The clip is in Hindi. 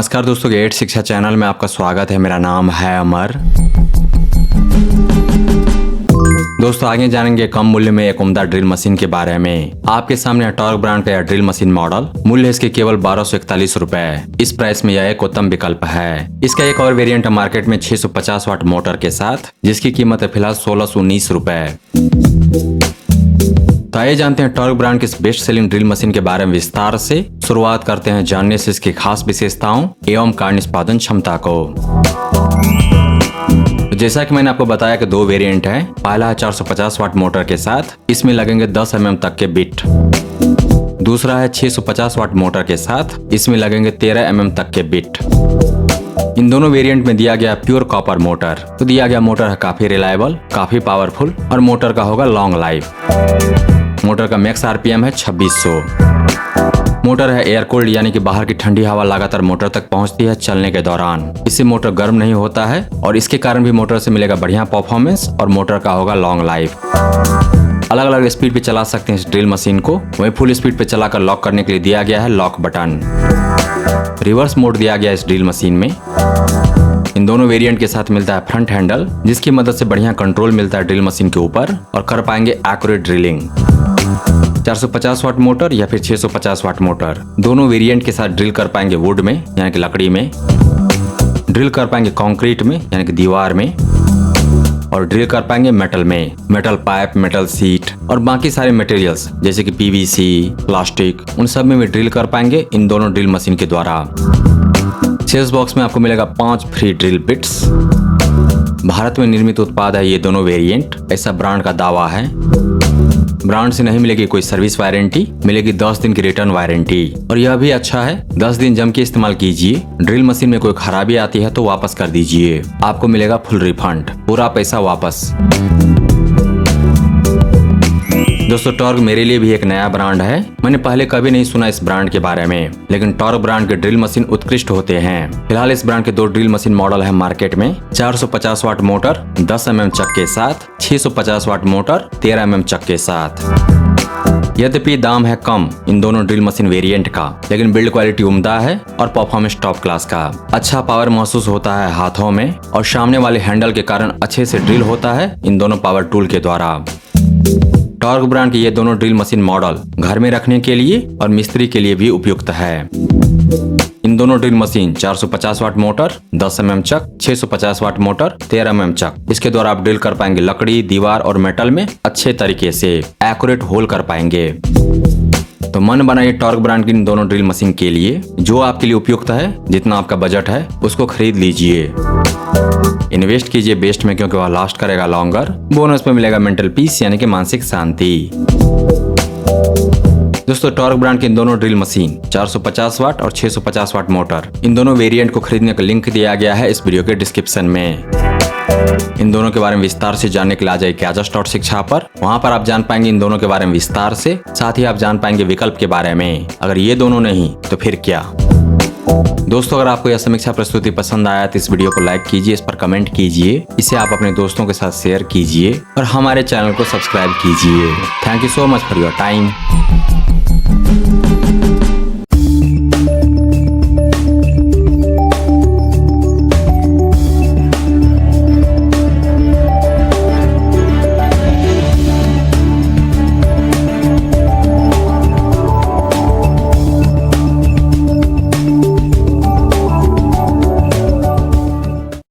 नमस्कार दोस्तों, गेट शिक्षा चैनल में आपका स्वागत है। मेरा नाम है अमर। दोस्तों आगे जानेंगे कम मूल्य में एक उम्दा ड्रिल मशीन के बारे में। आपके सामने टॉर्क ब्रांड का यह ड्रिल मशीन मॉडल, मूल्य इसके केवल 1241 रुपए। इस प्राइस में यह एक उत्तम विकल्प है। इसका एक और वेरिएंट है मार्केट में 650 वाट मोटर के साथ, जिसकी कीमत है फिलहाल 1619 रुपए। तो आइए जानते हैं टॉर्क ब्रांड की इस बेस्ट सेलिंग ड्रिल मशीन के बारे में विस्तार से। शुरुआत करते हैं जानने से इसकी खास विशेषताओं एवं कार्य निष्पादन क्षमता को। तो जैसा कि मैंने आपको बताया कि दो वेरिएंट हैं। पहला है 450 वाट मोटर के साथ, इसमें लगेंगे 10 mm तक के बिट। दूसरा है 650 वाट मोटर के साथ, इसमें लगेंगे 13 mm तक के बिट। इन दोनों वेरिएंट में दिया गया प्योर कॉपर मोटर। तो दिया गया मोटर है काफी रिलायबल, काफी पावरफुल और मोटर का होगा लॉन्ग लाइफ। मोटर का मैक्स आरपीएम है 2600। मोटर है एयर कूल्ड, यानी कि बाहर की ठंडी हवा लगातार मोटर तक पहुंचती है चलने के दौरान। इससे मोटर गर्म नहीं होता है और इसके कारण भी मोटर से मिलेगा बढ़िया परफॉर्मेंस और मोटर का होगा लॉन्ग लाइफ। अलग अलग स्पीड पे चला सकते हैं इस ड्रिल मशीन को। वहीं फुल स्पीड पे चलाकर लॉक करने के लिए दिया गया है लॉक बटन। रिवर्स मोड दिया गया इस ड्रिल मशीन में। इन दोनों वेरिएंट के साथ मिलता है फ्रंट हैंडल, जिसकी मदद से बढ़िया कंट्रोल मिलता है ड्रिल मशीन के ऊपर और कर पाएंगे एक्यूरेट ड्रिलिंग। 450 वाट मोटर या फिर 650 वाट मोटर, दोनों वेरिएंट के साथ ड्रिल कर पाएंगे वुड में यानी कि लकड़ी में, ड्रिल कर पाएंगे कंक्रीट में यानी कि दीवार में, और ड्रिल कर पाएंगे मेटल में, मेटल पाइप, मेटल सीट और बाकी सारे मटेरियल्स जैसे कि पीवीसी, प्लास्टिक, उन सब में भी ड्रिल कर पाएंगे इन दोनों ड्रिल मशीन के द्वारा। सेल्स बॉक्स में आपको मिलेगा 5 फ्री ड्रिल बिट्स। भारत में निर्मित उत्पाद है ये दोनों वेरिएंट, ऐसा ब्रांड का दावा है। ब्रांड से नहीं मिलेगी कोई सर्विस वारंटी, मिलेगी 10 दिन की रिटर्न वारंटी। और यह भी अच्छा है, 10 दिन जम के इस्तेमाल कीजिए। ड्रिल मशीन में कोई खराबी आती है तो वापस कर दीजिए, आपको मिलेगा फुल रिफंड, पूरा पैसा वापस। दोस्तों टॉर्क मेरे लिए भी एक नया ब्रांड है। मैंने पहले कभी नहीं सुना इस ब्रांड के बारे में, लेकिन टॉर्क ब्रांड के ड्रिल मशीन उत्कृष्ट होते हैं। फिलहाल इस ब्रांड के दो ड्रिल मशीन मॉडल है मार्केट में। 450 वाट मोटर 10 mm चक के साथ, 650 वाट मोटर 13 mm चक के साथ। यद्यपि दाम है कम इन दोनों ड्रिल मशीन वेरिएंट का, लेकिन बिल्ड क्वालिटी उम्दा है और परफॉर्मेंस टॉप क्लास का। अच्छा पावर महसूस होता है हाथों में और सामने वाले हैंडल के कारण अच्छे से ड्रिल होता है इन दोनों पावर टूल के द्वारा। टॉर्क ब्रांड के ये दोनों ड्रिल मशीन मॉडल घर में रखने के लिए और मिस्त्री के लिए भी उपयुक्त है। इन दोनों ड्रिल मशीन 450 वाट मोटर 10 mm चक, 650 वाट मोटर 13 mm चक, इसके द्वारा आप ड्रिल कर पाएंगे लकड़ी, दीवार और मेटल में अच्छे तरीके से एक्यूरेट होल कर पाएंगे। तो मन बनाइए टॉर्क ब्रांड की इन दोनों ड्रिल मशीन के लिए, जो आपके लिए उपयुक्त है। जितना आपका बजट है उसको खरीद लीजिए। इन्वेस्ट कीजिए बेस्ट में, क्योंकि वह लास्ट करेगा लॉन्गर। बोनस में मिलेगा मेंटल पीस यानी कि मानसिक शांति। दोस्तों टॉर्क ब्रांड की इन दोनों ड्रिल मशीन 450 वाट और 650 वाट मोटर, इन दोनों वेरिएंट को खरीदने का लिंक दिया गया है इस वीडियो के डिस्क्रिप्शन में। इन दोनों के बारे में विस्तार से जानने के लिए आ जाइए क्याजस.शिक्षा पर। वहां पर आप जान पाएंगे इन दोनों के बारे में विस्तार से, साथ ही आप जान पाएंगे विकल्प के बारे में। अगर ये दोनों नहीं तो फिर क्या। दोस्तों अगर आपको यह समीक्षा प्रस्तुति पसंद आया तो इस वीडियो को लाइक कीजिए, इस पर कमेंट कीजिए, इसे आप अपने दोस्तों के साथ शेयर कीजिए और हमारे चैनल को सब्सक्राइब कीजिए। Thank you so much for your time.